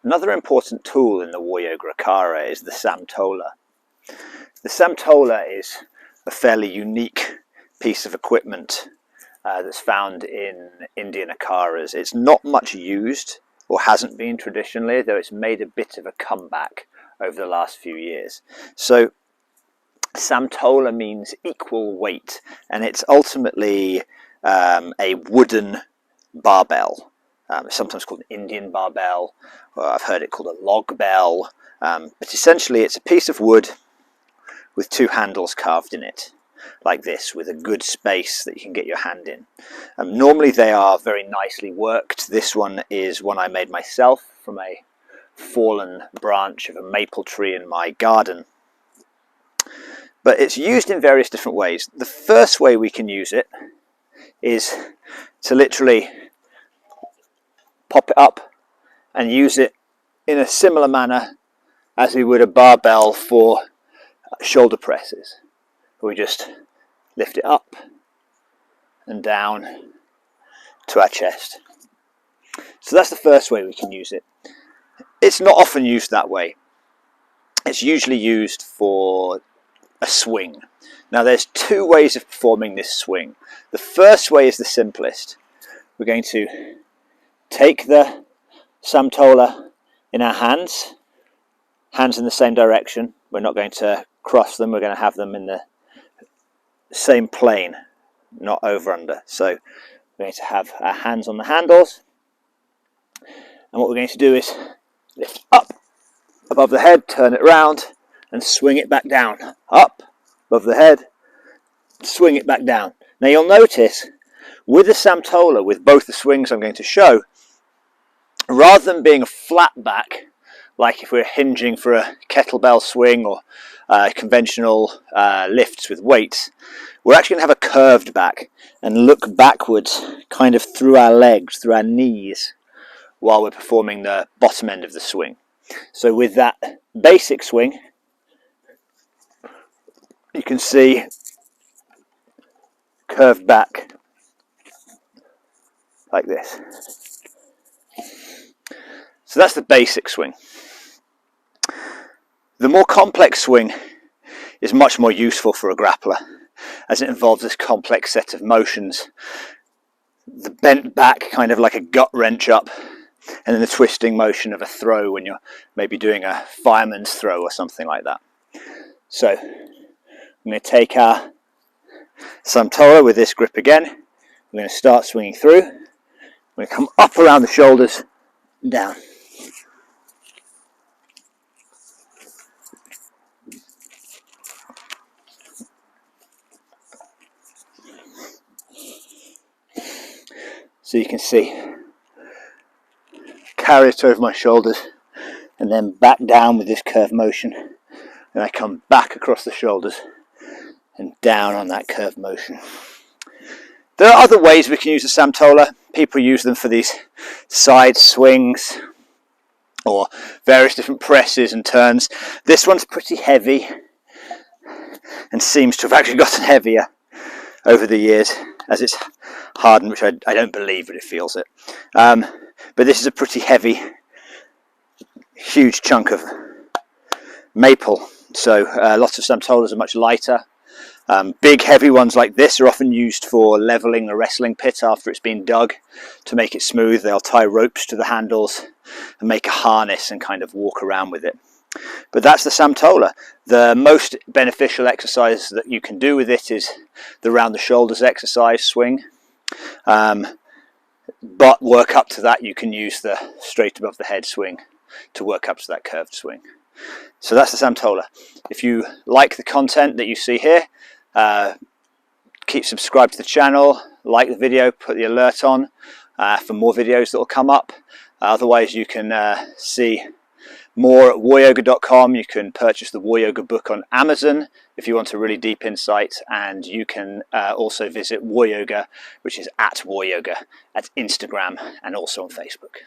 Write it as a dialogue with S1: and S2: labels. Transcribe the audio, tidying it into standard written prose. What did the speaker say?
S1: Another important tool in the WarYoga Akhara is the Samtola. The Samtola is a fairly unique piece of equipment that's found in Indian akharas. It's not much used, or hasn't been traditionally, though it's made a bit of a comeback over the last few years. So Samtola means equal weight, and it's ultimately a wooden barbell. It's sometimes called an Indian barbell, or I've heard it called a log bell, but essentially it's a piece of wood with two handles carved in it, like this, with a good space that you can get your hand in. Normally they are very nicely worked. This one is one I made myself from a fallen branch of a maple tree in my garden. But it's used in various different ways. The first way we can use it is to literally pop it up and use it in a similar manner as we would a barbell for shoulder presses. We just lift it up and down to our chest. So that's the first way we can use it. It's not often used that way. It's usually used for a swing. Now there's two ways of performing this swing. The first way is the simplest. We're going to take the Samtola in our hands in the same direction. We're not going to cross them, we're going to have them in the same plane, not over under. So we're going to have our hands on the handles, and what we're going to do is lift up above the head, turn it around and swing it back down. Up above the head, swing it back down. Now you'll notice with the Samtola, with both the swings I'm going to show, rather than being a flat back, like if we're hinging for a kettlebell swing or conventional lifts with weights, we're actually going to have a curved back and look backwards kind of through our legs, through our knees, while we're performing the bottom end of the swing. So with that basic swing, you can see curved back like this. So that's the basic swing. The more complex swing is much more useful for a grappler, as it involves this complex set of motions. The bent back, kind of like a gut wrench up, and then the twisting motion of a throw when you're maybe doing a fireman's throw or something like that. So I'm going to take our Samtola with this grip again. I'm going to start swinging through. I'm going to come up around the shoulders and down. So you can see, carry it over my shoulders and then back down with this curved motion, and I come back across the shoulders and down on that curved motion. There are other ways we can use the Samtola. People use them for these side swings or various different presses and turns. This one's pretty heavy and seems to have actually gotten heavier over the years as it's hardened, which I don't believe, but it feels it. But this is a pretty heavy, huge chunk of maple, so lots of Samtolas are much lighter. Big heavy ones like this are often used for leveling a wrestling pit after it's been dug. To make it smooth, they'll tie ropes to the handles and make a harness and kind of walk around with it. But that's the Samtola. The most beneficial exercise that you can do with it is the round the shoulders exercise swing. But work up to that, you can use the straight above the head swing to work up to that curved swing. So that's the Samtola. If you like the content that you see here, keep subscribed to the channel, like the video, put the alert on for more videos that will come up. Otherwise you can see more at waryoga.com. You can purchase the WarYoga book on Amazon if you want a really deep insight, and you can also visit WarYoga, which is at WarYoga, at Instagram and also on Facebook.